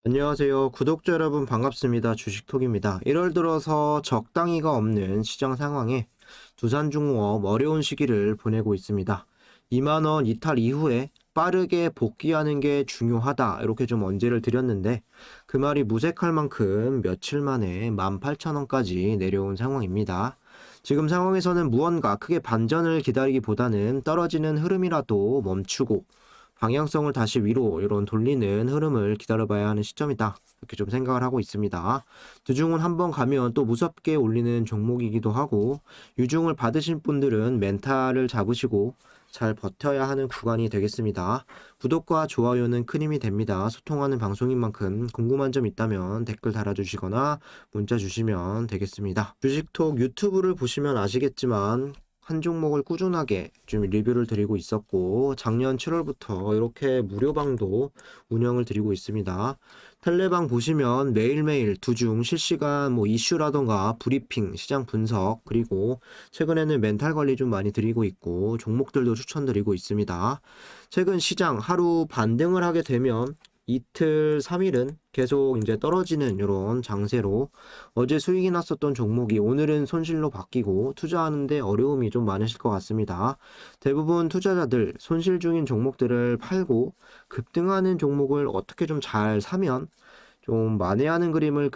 안녕하세요. 구독자 여러분 반갑습니다. 주식톡입니다. 1월 들어서 적당히가 없는 시장 상황에 두산중공업 어려운 시기를 보내고 있습니다. 2만 원 이탈 이후에 빠르게 복귀하는 게 중요하다. 이렇게 좀 언제를 드렸는데 그 말이 무색할 만큼 며칠 만에 18,000원까지 내려온 상황입니다. 지금 상황에서는 무언가 크게 반전을 기다리기보다는 떨어지는 흐름이라도 멈추고 방향성을 다시 위로 이런 돌리는 흐름을 기다려봐야 하는 시점이다. 이렇게 좀 생각을 하고 있습니다. 두중은 한번 가면 또 무섭게 올리는 종목이기도 하고 유중을 받으신 분들은 멘탈을 잡으시고 잘 버텨야 하는 구간이 되겠습니다. 구독과 좋아요는 큰 힘이 됩니다. 소통하는 방송인 만큼 궁금한 점 있다면 댓글 달아주시거나 문자 주시면 되겠습니다. 주식톡 유튜브를 보시면 아시겠지만 한 종목을 꾸준하게 좀 리뷰를 드리고 있었고 작년 7월부터 이렇게 무료방도 운영을 드리고 있습니다. 텔레방 보시면 매일매일 두중 실시간 이슈라던가 브리핑, 시장 분석 그리고 최근에는 멘탈 관리 좀 많이 드리고 있고 종목들도 추천드리고 있습니다. 최근 시장 하루 반등을 하게 되면 이틀, 3일은 계속 이제 떨어지는 이런 장세로 어제 수익이 났었던 종목이 오늘은 손실로 바뀌고 투자하는데 어려움이 좀 많으실 것 같습니다. 대부분 투자자들 손실 중인 종목들을 팔고 급등하는 종목을 어떻게 좀 잘 사면 좀 만회하는 그림을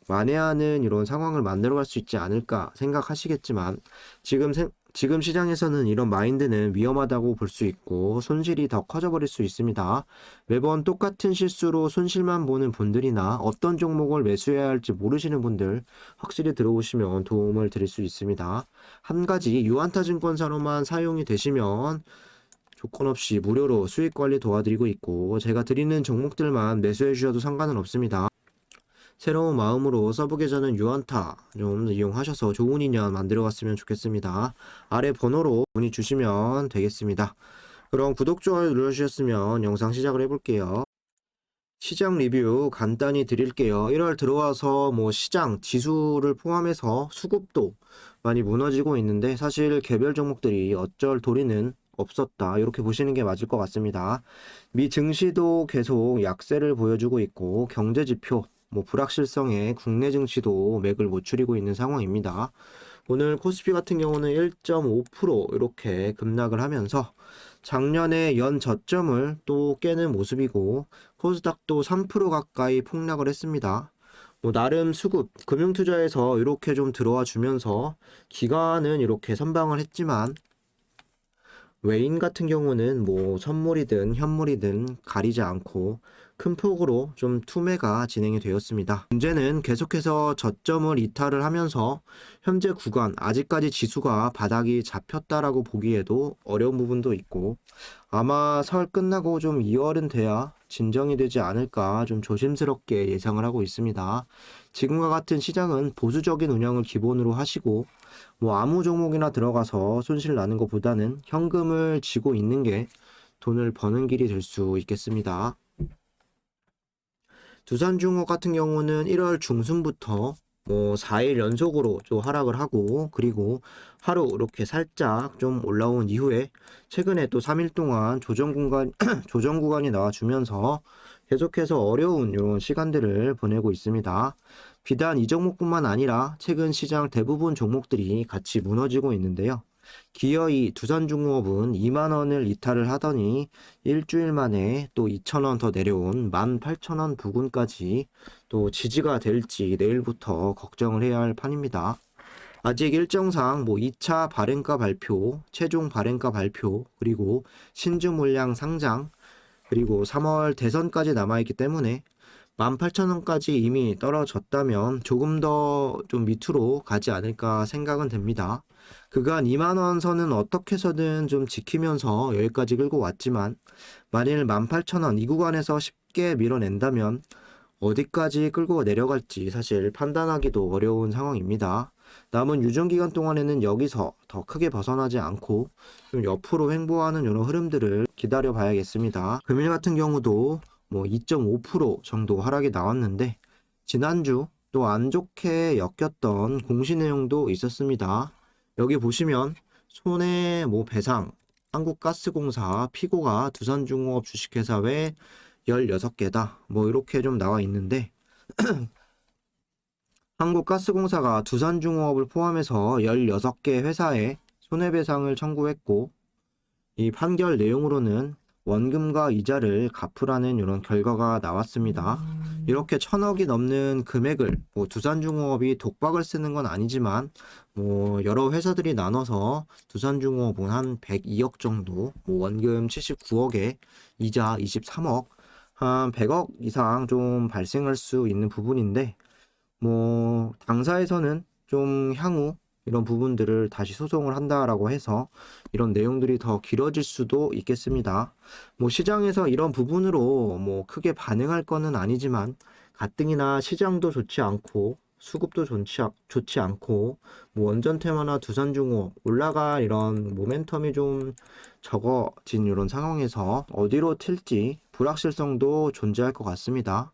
만회하는 이런 상황을 만들어갈 수 있지 않을까 생각하시겠지만 지금 시장에서는 이런 마인드는 위험하다고 볼 수 있고 손실이 더 커져버릴 수 있습니다. 매번 똑같은 실수로 손실만 보는 분들이나 어떤 종목을 매수해야 할지 모르시는 분들 확실히 들어오시면 도움을 드릴 수 있습니다. 한 가지 유한타증권사로만 사용이 되시면 조건 없이 무료로 수익 관리 도와드리고 있고 제가 드리는 종목들만 매수해 주셔도 상관은 없습니다. 새로운 마음으로 서브 계좌는 유한타 좀 이용하셔서 좋은 인연 만들어갔으면 좋겠습니다. 아래 번호로 문의 주시면 되겠습니다. 그럼 구독, 좋아요 눌러주셨으면 영상 시작을 해볼게요. 시장 리뷰 간단히 드릴게요. 1월 들어와서 시장 지수를 포함해서 수급도 많이 무너지고 있는데 사실 개별 종목들이 어쩔 도리는 없었다. 이렇게 보시는 게 맞을 것 같습니다. 미 증시도 계속 약세를 보여주고 있고 경제 지표 불확실성에 국내 증시도 맥을 못 추리고 있는 상황입니다. 오늘 코스피 같은 경우는 1.5% 이렇게 급락을 하면서 작년에 연 저점을 또 깨는 모습이고 코스닥도 3% 가까이 폭락을 했습니다. 나름 수급, 금융투자에서 이렇게 좀 들어와 주면서 기관은 이렇게 선방을 했지만 외인 같은 경우는 선물이든 현물이든 가리지 않고 큰 폭으로 좀 투매가 진행이 되었습니다. 문제는 계속해서 저점을 이탈을 하면서 현재 구간 아직까지 지수가 바닥이 잡혔다라고 보기에도 어려운 부분도 있고 아마 설 끝나고 좀 2월은 돼야 진정이 되지 않을까 좀 조심스럽게 예상을 하고 있습니다. 지금과 같은 시장은 보수적인 운영을 기본으로 하시고 아무 종목이나 들어가서 손실 나는 것보다는 현금을 쥐고 있는 게 돈을 버는 길이 될 수 있겠습니다. 두산중업 같은 경우는 1월 중순부터 4일 연속으로 좀 하락을 하고 그리고 하루 이렇게 살짝 좀 올라온 이후에 최근에 또 3일 동안 조정 구간이 나와주면서 계속해서 어려운 이런 시간들을 보내고 있습니다. 비단 이 종목뿐만 아니라 최근 시장 대부분 종목들이 같이 무너지고 있는데요. 기어이 두산중공업은 2만 원을 이탈을 하더니 일주일 만에 또 2,000원 더 내려온 18,000원 부근까지 또 지지가 될지 내일부터 걱정을 해야 할 판입니다. 아직 일정상 2차 발행가 발표, 최종 발행가 발표, 그리고 신주 물량 상장, 그리고 3월 대선까지 남아있기 때문에 18,000원까지 이미 떨어졌다면 조금 더 좀 밑으로 가지 않을까 생각은 됩니다. 그간 2만 원 선은 어떻게 해서든 좀 지키면서 여기까지 끌고 왔지만 만일 18,000원 이 구간에서 쉽게 밀어낸다면 어디까지 끌고 내려갈지 사실 판단하기도 어려운 상황입니다. 남은 유증기간 동안에는 여기서 더 크게 벗어나지 않고 좀 옆으로 횡보하는 이런 흐름들을 기다려 봐야겠습니다. 금일 같은 경우도 2.5% 정도 하락이 나왔는데 지난주 또 안 좋게 엮였던 공시 내용도 있었습니다. 여기 보시면 손해 배상, 한국가스공사, 피고가 두산중공업 주식회사 외 16개다. 뭐 이렇게 좀 나와 있는데 한국가스공사가 두산중공업을 포함해서 16개 회사에 손해배상을 청구했고 이 판결 내용으로는 원금과 이자를 갚으라는 이런 결과가 나왔습니다. 이렇게 1,000억이 넘는 금액을 뭐 두산중공업이 독박을 쓰는 건 아니지만 뭐 여러 회사들이 나눠서 두산중공업은 한 102억 정도, 뭐 원금 79억에 이자 23억, 한 100억 이상 좀 발생할 수 있는 부분인데 뭐 당사에서는 좀 향후 이런 부분들을 다시 소송을 한다라고 해서 이런 내용들이 더 길어질 수도 있겠습니다. 뭐 시장에서 이런 부분으로 뭐 크게 반응할 거는 아니지만 가뜩이나 시장도 좋지 않고 수급도 좋지 않고 뭐 원전 테마나 두산중공업 올라갈 이런 모멘텀이 좀 적어진 이런 상황에서 어디로 튈지 불확실성도 존재할 것 같습니다.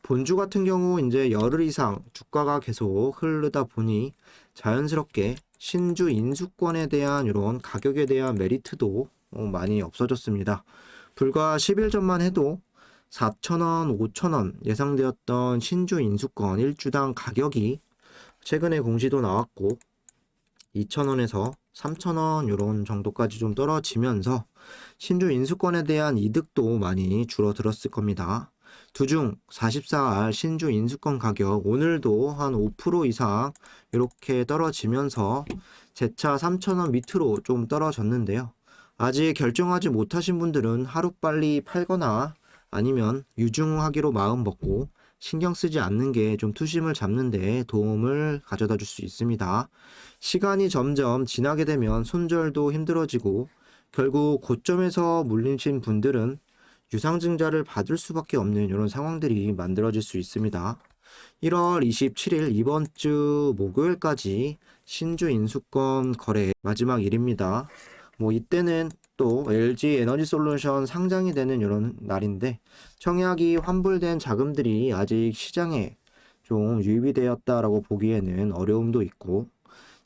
본주 같은 경우 이제 열흘 이상 주가가 계속 흐르다 보니 자연스럽게 신주 인수권에 대한 이런 가격에 대한 메리트도 많이 없어졌습니다. 불과 10일 전만 해도 4,000원, 5,000원 예상되었던 신주 인수권 1주당 가격이 최근에 공시도 나왔고 2,000원에서 3,000원 이런 정도까지 좀 떨어지면서 신주 인수권에 대한 이득도 많이 줄어들었을 겁니다. 두중 44알 신주 인수권 가격 오늘도 한 5% 이상 이렇게 떨어지면서 재차 3,000원 밑으로 좀 떨어졌는데요. 아직 결정하지 못하신 분들은 하루빨리 팔거나 아니면 유증하기로 마음 먹고 신경 쓰지 않는 게 좀 투심을 잡는 데 도움을 가져다 줄 수 있습니다. 시간이 점점 지나게 되면 손절도 힘들어지고 결국 고점에서 물리신 분들은 유상증자를 받을 수밖에 없는 이런 상황들이 만들어질 수 있습니다. 1월 27일 이번 주 목요일까지 신주 인수권 거래 마지막 일입니다. 뭐 이때는 또 LG 에너지솔루션 상장이 되는 이런 날인데 청약이 환불된 자금들이 아직 시장에 좀 유입이 되었다라고 보기에는 어려움도 있고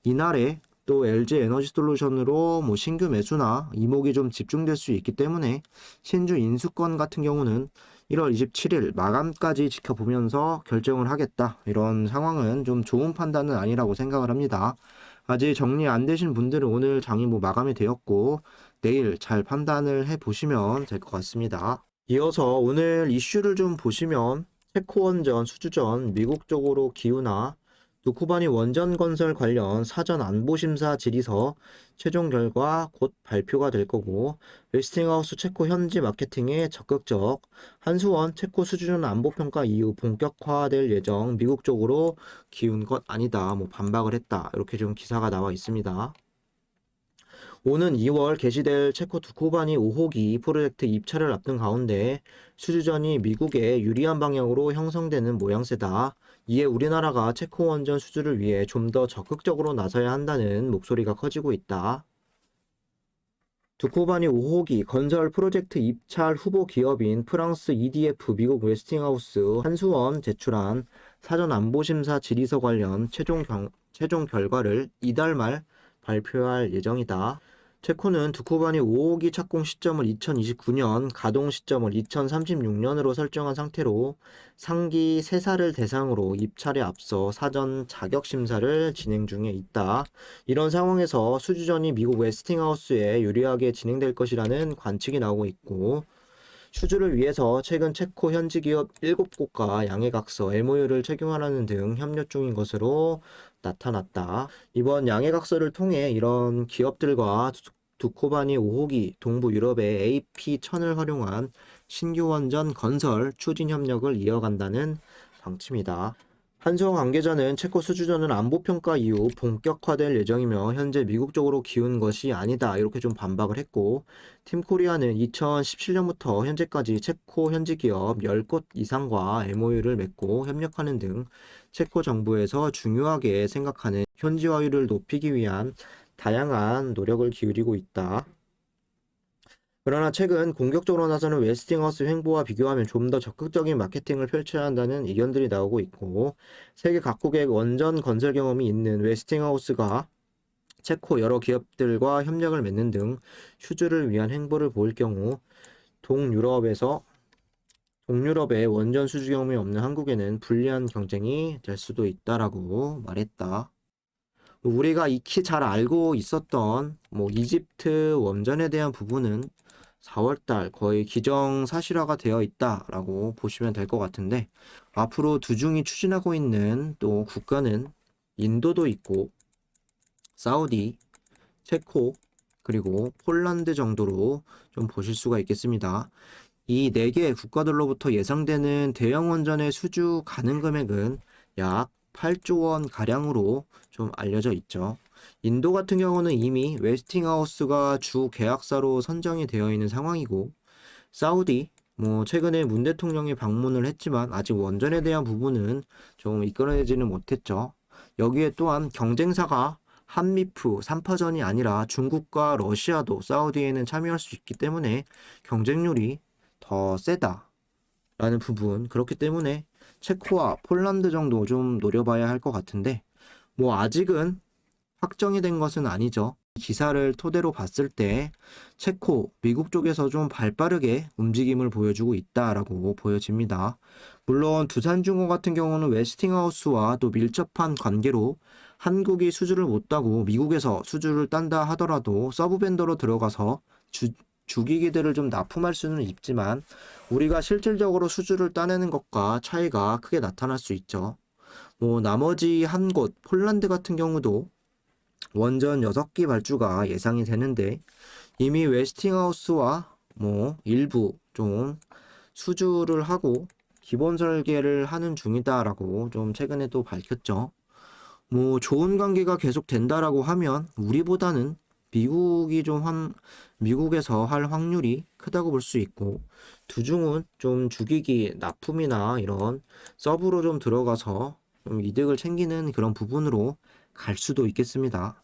이날에 또 LG 에너지솔루션으로 뭐 신규 매수나 이목이 좀 집중될 수 있기 때문에 신주 인수권 같은 경우는 1월 27일 마감까지 지켜보면서 결정을 하겠다. 이런 상황은 좀 좋은 판단은 아니라고 생각을 합니다. 아직 정리 안 되신 분들은 오늘 장이 뭐 마감이 되었고 내일 잘 판단을 해 보시면 될 것 같습니다. 이어서 오늘 이슈를 좀 보시면 체코원전, 수주전, 미국 쪽으로 기우나 두쿠바니 원전 건설 관련 사전 안보심사 질의서 최종 결과 곧 발표가 될 거고 웨스팅하우스 체코 현지 마케팅에 적극적 한수원 체코 수주전 안보평가 이후 본격화될 예정 미국 쪽으로 기운 것 아니다 뭐 반박을 했다 이렇게 좀 기사가 나와 있습니다. 오는 2월 개시될 체코 두코바니 5호기 프로젝트 입찰을 앞둔 가운데 수주전이 미국에 유리한 방향으로 형성되는 모양새다. 이에 우리나라가 체코 원전 수주를 위해 좀 더 적극적으로 나서야 한다는 목소리가 커지고 있다. 두코바니 5호기 건설 프로젝트 입찰 후보 기업인 프랑스 EDF, 미국 웨스팅하우스, 한수원 제출한 사전 안보심사 질의서 관련 최종 결과를 이달 말 발표할 예정이다. 체코는 두코바니 5호기 착공 시점을 2029년, 가동 시점을 2036년으로 설정한 상태로 상기 3사를 대상으로 입찰에 앞서 사전 자격 심사를 진행 중에 있다. 이런 상황에서 수주전이 미국 웨스팅하우스에 유리하게 진행될 것이라는 관측이 나오고 있고 수주를 위해서 최근 체코 현지 기업 7곳과 양해각서 MOU를 체결하는 등 협력 중인 것으로 나타났다. 이번 양해각서를 통해 이런 기업들과 두코바니 5호기 동부 유럽의 AP1000을 활용한 신규 원전 건설 추진 협력을 이어간다는 방침이다. 한수원 관계자는 체코 수주전은 안보평가 이후 본격화될 예정이며 현재 미국 쪽으로 기운 것이 아니다 이렇게 좀 반박을 했고 팀코리아는 2017년부터 현재까지 체코 현지 기업 10곳 이상과 MOU를 맺고 협력하는 등 체코 정부에서 중요하게 생각하는 현지화율을 높이기 위한 다양한 노력을 기울이고 있다. 그러나 최근 공격적으로 나서는 웨스팅하우스 횡보와 비교하면 좀 더 적극적인 마케팅을 펼쳐야 한다는 의견들이 나오고 있고 세계 각국의 원전 건설 경험이 있는 웨스팅하우스가 체코 여러 기업들과 협력을 맺는 등 수주를 위한 행보를 보일 경우 동유럽에서 동유럽의 원전 수주 경험이 없는 한국에는 불리한 경쟁이 될 수도 있다라고 말했다. 우리가 익히 잘 알고 있었던 이집트 원전에 대한 부분은 4월달 거의 기정사실화가 되어 있다라고 보시면 될 것 같은데, 앞으로 두중이 추진하고 있는 또 국가는 인도도 있고 사우디, 체코, 그리고 폴란드 정도로 좀 보실 수가 있겠습니다. 이 4개 국가들로부터 예상되는 대형 원전의 수주 가능 금액은 약 8조 원 가량으로 좀 알려져 있죠. 인도 같은 경우는 이미 웨스팅하우스가 주 계약사로 선정이 되어 있는 상황이고, 사우디, 최근에 문 대통령이 방문을 했지만 아직 원전에 대한 부분은 좀 이끌어내지는 못했죠. 여기에 또한 경쟁사가 한미프 3파전이 아니라 중국과 러시아도 사우디에는 참여할 수 있기 때문에 경쟁률이 더 세다라는 부분. 그렇기 때문에 체코와 폴란드 정도 좀 노려봐야 할 것 같은데, 아직은 확정이 된 것은 아니죠. 기사를 토대로 봤을 때 체코, 미국 쪽에서 좀 발빠르게 움직임을 보여주고 있다라고 보여집니다. 물론 두산중공 같은 경우는 웨스팅하우스와 또 밀접한 관계로 한국이 수주를 못 따고 미국에서 수주를 딴다 하더라도 서브벤더로 들어가서 주기기들을 좀 납품할 수는 있지만 우리가 실질적으로 수주를 따내는 것과 차이가 크게 나타날 수 있죠. 나머지 한 곳, 폴란드 같은 경우도 원전 6기 발주가 예상이 되는데 이미 웨스팅하우스와 일부 좀 수주를 하고 기본 설계를 하는 중이다라고 좀 최근에 또 밝혔죠. 좋은 관계가 계속 된다라고 하면 우리보다는 미국에서 할 확률이 크다고 볼 수 있고, 두중은 좀 주기기 납품이나 이런 서브로 좀 들어가서 좀 이득을 챙기는 그런 부분으로 갈 수도 있겠습니다.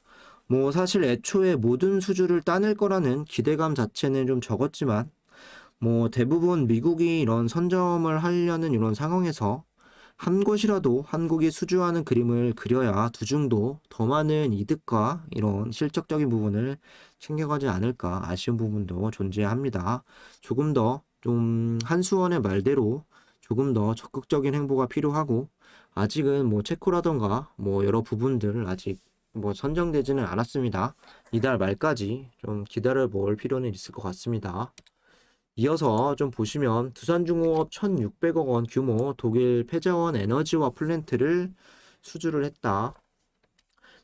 사실 애초에 모든 수주를 따낼 거라는 기대감 자체는 좀 적었지만, 대부분 미국이 이런 선점을 하려는 이런 상황에서 한 곳이라도 한국이 수주하는 그림을 그려야 두중도 더 많은 이득과 이런 실적적인 부분을 챙겨가지 않을까 아쉬운 부분도 존재합니다. 조금 더 좀 한수원의 말대로 조금 더 적극적인 행보가 필요하고, 아직은 체코라던가 여러 부분들 아직 선정되지는 않았습니다. 이달 말까지 좀 기다려 볼 필요는 있을 것 같습니다. 이어서 좀 보시면 두산중공업 1,600억 원 규모 독일 패자원 에너지와 플랜트를 수주를 했다.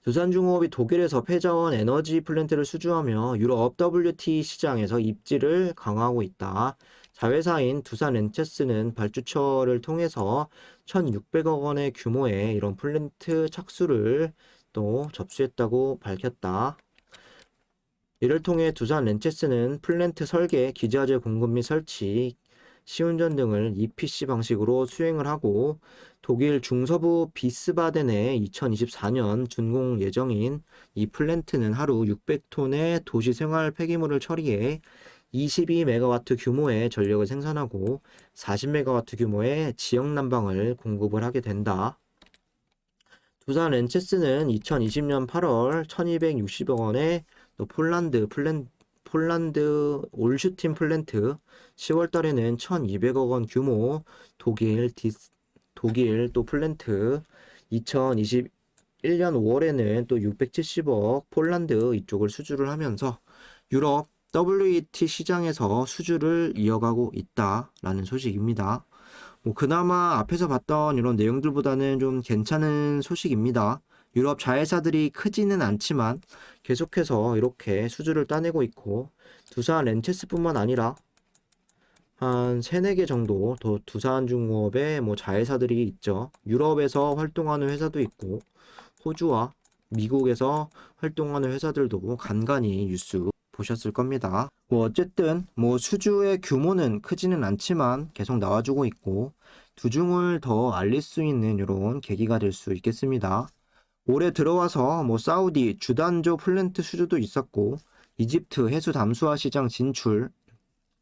두산중공업이 독일에서 패자원 에너지 플랜트를 수주하며 유럽 WT 시장에서 입지를 강화하고 있다. 자회사인 두산엔체스는 발주처를 통해서 1,600억 원의 규모의 이런 플랜트 착수를 또 접수했다고 밝혔다. 이를 통해 두산 렌체스는 플랜트 설계, 기자재 공급 및 설치, 시운전 등을 EPC 방식으로 수행을 하고 독일 중서부 비스바덴에 2024년 준공 예정인 이 플랜트는 하루 600톤의 도시 생활 폐기물을 처리해 22메가와트 규모의 전력을 생산하고 40메가와트 규모의 지역 난방을 공급을 하게 된다. 두산 렌체스는 2020년 8월 1260억 원의 또 폴란드 올슈틴 플랜트, 10월 달에는 1200억 원 규모 독일 또 플랜트, 2021년 5월에는 또 670억 폴란드 이쪽을 수주를 하면서 유럽 WET 시장에서 수주를 이어가고 있다라는 소식입니다. 그나마 앞에서 봤던 이런 내용들보다는 좀 괜찮은 소식입니다. 유럽 자회사들이 크지는 않지만 계속해서 이렇게 수주를 따내고 있고, 두산 렌체스뿐만 아니라 한 3, 4개 정도 더 두산중공업의 자회사들이 있죠. 유럽에서 활동하는 회사도 있고 호주와 미국에서 활동하는 회사들도 간간히 뉴스 보셨을 겁니다. 어쨌든 수주의 규모는 크지는 않지만 계속 나와주고 있고 두중을 더 알릴 수 있는 이런 계기가 될 수 있겠습니다. 올해 들어와서 사우디 주단조 플랜트 수주도 있었고 이집트 해수 담수화 시장 진출,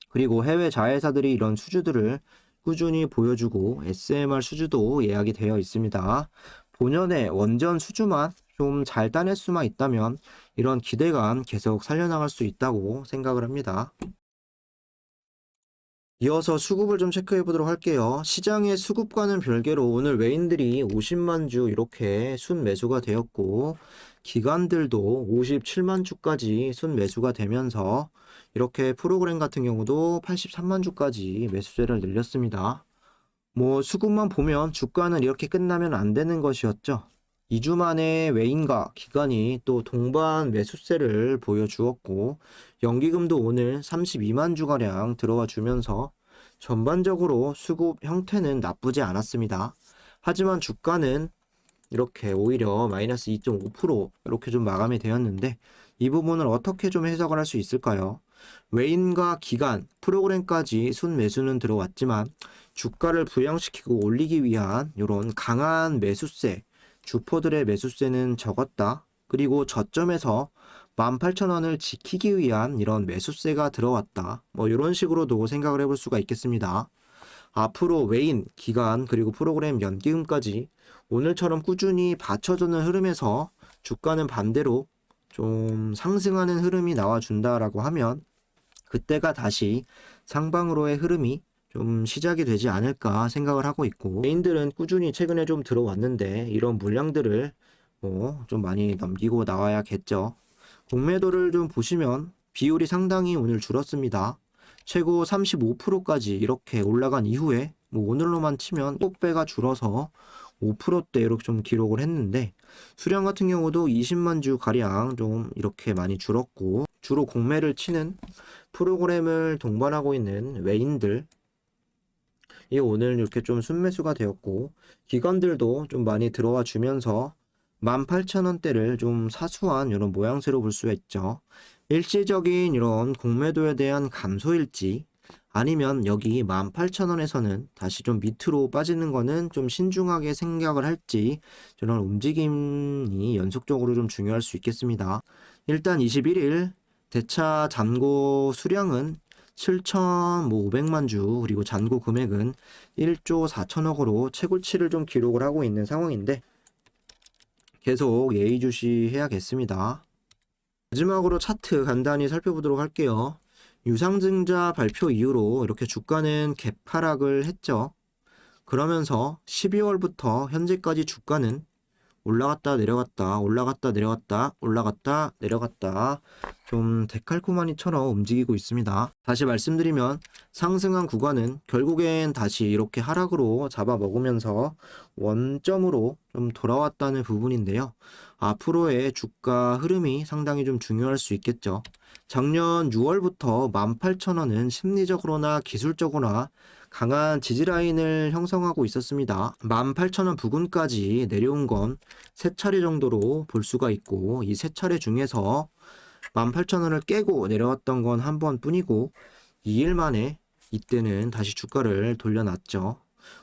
그리고 해외 자회사들이 이런 수주들을 꾸준히 보여주고 SMR 수주도 예약이 되어 있습니다. 본연의 원전 수주만 좀 잘 따낼 수만 있다면 이런 기대감 계속 살려나갈 수 있다고 생각을 합니다. 이어서 수급을 좀 체크해 보도록 할게요. 시장의 수급과는 별개로 오늘 외인들이 50만 주 이렇게 순매수가 되었고, 기관들도 57만 주까지 순매수가 되면서 이렇게 프로그램 같은 경우도 83만 주까지 매수세를 늘렸습니다. 뭐 수급만 보면 주가는 이렇게 끝나면 안 되는 것이었죠. 2주 만에 외인과 기관이 또 동반 매수세를 보여주었고, 연기금도 오늘 32만 주가량 들어와 주면서 전반적으로 수급 형태는 나쁘지 않았습니다. 하지만 주가는 이렇게 오히려 마이너스 2.5% 이렇게 좀 마감이 되었는데, 이 부분을 어떻게 좀 해석을 할 수 있을까요? 외인과 기관, 프로그램까지 순매수는 들어왔지만 주가를 부양시키고 올리기 위한 이런 강한 매수세, 주포들의 매수세는 적었다. 그리고 저점에서 18,000원을 지키기 위한 이런 매수세가 들어왔다. 뭐 이런 식으로도 생각을 해볼 수가 있겠습니다. 앞으로 외인, 기관, 그리고 프로그램 연기금까지 오늘처럼 꾸준히 받쳐주는 흐름에서 주가는 반대로 좀 상승하는 흐름이 나와준다라고 하면 그때가 다시 상방으로의 흐름이 좀 시작이 되지 않을까 생각을 하고 있고, 개인들은 꾸준히 최근에 좀 들어왔는데 이런 물량들을 뭐 좀 많이 넘기고 나와야겠죠. 공매도를 좀 보시면 비율이 상당히 오늘 줄었습니다. 최고 35%까지 이렇게 올라간 이후에 뭐 오늘로만 치면 7배가 줄어서 5%대 이렇게 좀 기록을 했는데, 수량 같은 경우도 20만 주 가량 좀 이렇게 많이 줄었고, 주로 공매를 치는 프로그램을 동반하고 있는 외인들 이 오늘 이렇게 좀 순매수가 되었고, 기관들도 좀 많이 들어와 주면서 18,000원대를 좀 사수한 이런 모양새로 볼 수가 있죠. 일시적인 이런 공매도에 대한 감소일지, 아니면 여기 18,000원에서는 다시 좀 밑으로 빠지는 거는 좀 신중하게 생각을 할지, 이런 움직임이 연속적으로 좀 중요할 수 있겠습니다. 일단 21일 대차 잔고 수량은 7,500만 주, 그리고 잔고 금액은 1조 4천억으로 최고치를 좀 기록을 하고 있는 상황인데, 계속 예의주시해야겠습니다. 마지막으로 차트 간단히 살펴보도록 할게요. 유상증자 발표 이후로 이렇게 주가는 개파락을 했죠. 그러면서 12월부터 현재까지 주가는 올라갔다 내려갔다 올라갔다 내려갔다 올라갔다 내려갔다 좀 데칼코마니처럼 움직이고 있습니다. 다시 말씀드리면 상승한 구간은 결국엔 다시 이렇게 하락으로 잡아먹으면서 원점으로 좀 돌아왔다는 부분인데요. 앞으로의 주가 흐름이 상당히 좀 중요할 수 있겠죠. 작년 6월부터 18,000원은 심리적으로나 기술적으로나 강한 지지라인을 형성하고 있었습니다. 18,000원 부근까지 내려온 건 3차례 정도로 볼 수가 있고, 이 3차례 중에서 18,000원을 깨고 내려왔던 건 한 번뿐이고, 2일 만에 이때는 다시 주가를 돌려놨죠.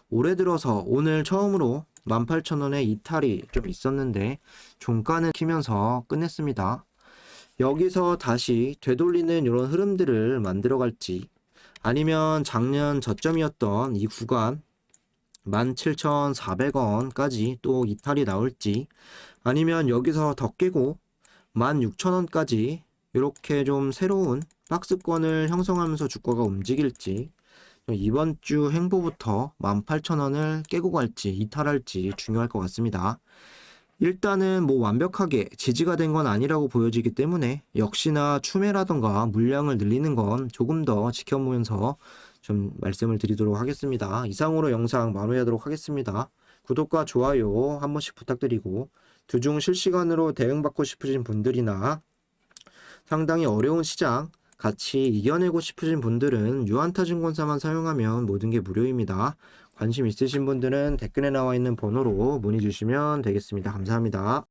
올해 들어서 오늘 처음으로 18,000원의 이탈이 좀 있었는데 종가는 키면서 끝냈습니다. 여기서 다시 되돌리는 이런 흐름들을 만들어 갈지, 아니면 작년 저점이었던 이 구간 17,400원까지 또 이탈이 나올지, 아니면 여기서 더 깨고 16,000원까지 이렇게 좀 새로운 박스권을 형성하면서 주가가 움직일지, 이번 주 행보부터 18,000원을 깨고 갈지 이탈할지 중요할 것 같습니다. 일단은 뭐 완벽하게 지지가 된 건 아니라고 보여지기 때문에 역시나 추매라던가 물량을 늘리는 건 조금 더 지켜보면서 좀 말씀을 드리도록 하겠습니다. 이상으로 영상 마무리하도록 하겠습니다. 구독과 좋아요 한 번씩 부탁드리고, 주중 실시간으로 대응받고 싶으신 분들이나 상당히 어려운 시장 같이 이겨내고 싶으신 분들은 유한타증권사만 사용하면 모든 게 무료입니다. 관심 있으신 분들은 댓글에 나와 있는 번호로 문의 주시면 되겠습니다. 감사합니다.